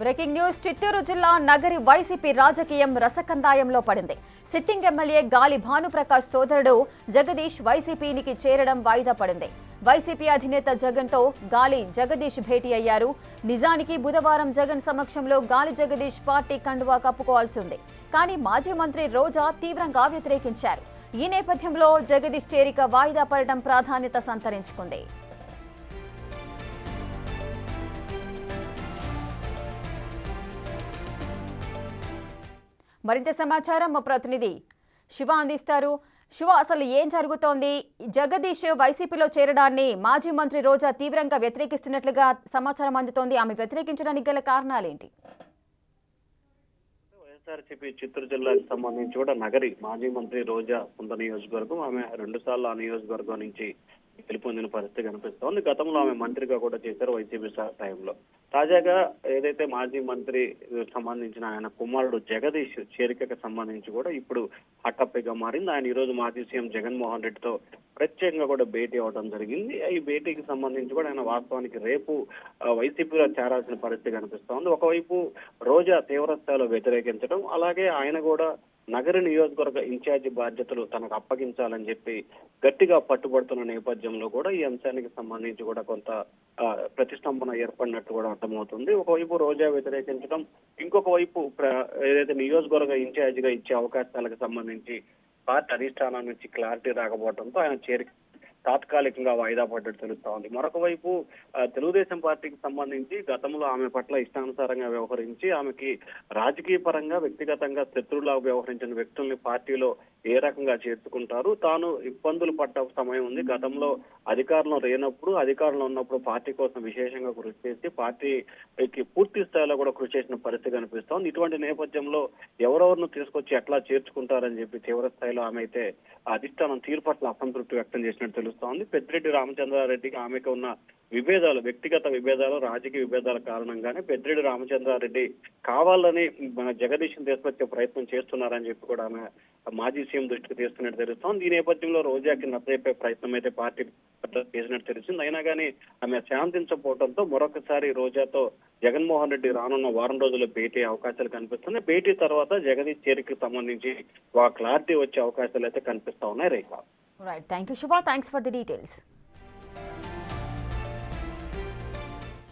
Breaking news. Chittoor జిల్లా Nagari YCP రాజకీయం రసకందాయంలో పడింది. సిట్టింగ్ ఎమ్మెల్యే గాలి భానుప్రకాష్ సోదరుడు జగదీష్ వైసీపీనికి చేరడం వాయిదా పడింది. వైసీపీ అధినేత జగన్ తో గాలి జగదీష్ భేటీ అయ్యారు. నిజానికి బుధవారం జగన్ సమక్షంలో గాలి జగదీష్ పార్టీ కండువా కప్పుకోవాల్సి ఉంది. కానీ మాజీ మంత్రి రోజా తీవ్రంగా వ్యతిరేకించారు. ఈ నేపథ్యంలో జగదీష్ చేరిక వాయిదా పడడం ప్రాధాన్యత సంతరించుకుంది. మరింత సమాచారం మా ప్రతినిధి శివ అందిస్తారు. శివ, అసలు ఏం జరుగుతోంది? జగదీష్ వైసీపీలో చేరడాన్ని మాజీ మంత్రి రోజా తీవ్రంగా వ్యతిరేకిస్తున్నట్లుగా సమాచారం అందుతోంది. ఆమె వ్యతిరేకించడానికి గల కారణాలేంటి? వైఎస్ఆర్సీపీ చిత్తూరు జిల్లాకు సంబంధించి కూడా నగరి మాజీ మంత్రి రోజా సొంత నియోజకవర్గం. ఆమె 2 సార్లు ఆ నియోజకవర్గం నుంచి గెలుపొందిన పరిస్థితి కనిపిస్తోంది. గతంలో ఆమె మంత్రిగా కూడా చేశారు వైసీపీ టైంలో. తాజాగా ఏదైతే మాజీ మంత్రి సంబంధించిన ఆయన కుమారుడు జగదీష్ చేరికకు సంబంధించి కూడా ఇప్పుడు హట్టప్పిగా మారింది. ఆయన ఈ రోజు మాజీ సీఎం జగన్మోహన్ రెడ్డితో ప్రత్యేకంగా కూడా భేటీ అవడం జరిగింది. ఈ భేటీకి సంబంధించి కూడా ఆయన వాస్తవానికి రేపు వైసీపీలో చేరాల్సిన పరిస్థితి కనిపిస్తోంది. ఒకవైపు రోజా తీవ్ర స్థాయిలో వ్యతిరేకించడం, అలాగే ఆయన కూడా నగర నియోజకవర్గ ఇన్ఛార్జి బాధ్యతలు తనకు అప్పగించాలని చెప్పి గట్టిగా పట్టుబడుతున్న నేపథ్యంలో కూడా ఈ అంశానికి సంబంధించి కూడా కొంత ప్రతిష్టంభన ఏర్పడినట్టు కూడా అర్థమవుతుంది. ఒకవైపు రోజా వ్యతిరేకించడం, ఇంకొక వైపు ఏదైతే నియోజకవర్గ ఇన్ఛార్జిగా ఇచ్చే అవకాశాలకు సంబంధించి పార్టీ అధిష్టానం నుంచి క్లారిటీ రాకపోవడంతో ఆయన చేరిక తాత్కాలికంగా వాయిదా పడ్డట్టు తెలుస్తా ఉంది. మరొక వైపు తెలుగుదేశం పార్టీకి సంబంధించి గతంలో ఆమె పట్ల ఇష్టానుసారంగా వ్యవహరించి ఆమెకి రాజకీయ పరంగా వ్యక్తిగతంగా శత్రువులా వ్యవహరించిన వ్యక్తుల్ని పార్టీలో ఏ రకంగా చేర్చుకుంటారు, తాను ఇబ్బందులు పడ్డ సమయం ఉంది. గతంలో అధికారంలో లేనప్పుడు, అధికారంలో ఉన్నప్పుడు పార్టీ కోసం విశేషంగా కృషి చేసి పార్టీకి పూర్తి స్థాయిలో కూడా కృషి చేసిన పరిస్థితి కనిపిస్తోంది. ఇటువంటి నేపథ్యంలో ఎవరెవరిని తీసుకొచ్చి ఎట్లా చేర్చుకుంటారని చెప్పి తీవ్ర స్థాయిలో ఆమె అయితే అధిష్టానం తీరు పట్ల అసంతృప్తి వ్యక్తం చేసినట్టు తెలుస్తోంది. పెద్దిరెడ్డి రామచంద్రారెడ్డికి ఆమెకు ఉన్న విభేదాలు, వ్యక్తిగత విభేదాలు, రాజకీయ విభేదాల కారణంగానే పెద్దిరెడ్డి రామచంద్రారెడ్డి కావాలని మన జగదీష్ తీసుకొచ్చే ప్రయత్నం చేస్తున్నారని చెప్పి కూడా ఆమె మాజీ సీఎం దృష్టికి తీస్తున్నట్టు తెలుస్తోంది. ఈ నేపథ్యంలో రోజాకి నచ్చజెప్పే ప్రయత్నం అయితే పార్టీ చేసినట్టు తెలిసింది. అయినా కానీ ఆమె శాంతించకపోవడంతో మరొకసారి రోజాతో జగన్మోహన్ రెడ్డి రానున్న వారం రోజుల్లో భేటీ అవకాశాలు కనిపిస్తున్నాయి. భేటీ తర్వాత జగదీష్ చేరికకు సంబంధించి క్లారిటీ వచ్చే అవకాశాలు అయితే కనిపిస్తా ఉన్నాయి. Rekha. Right, thank you Shiva, thanks for the details.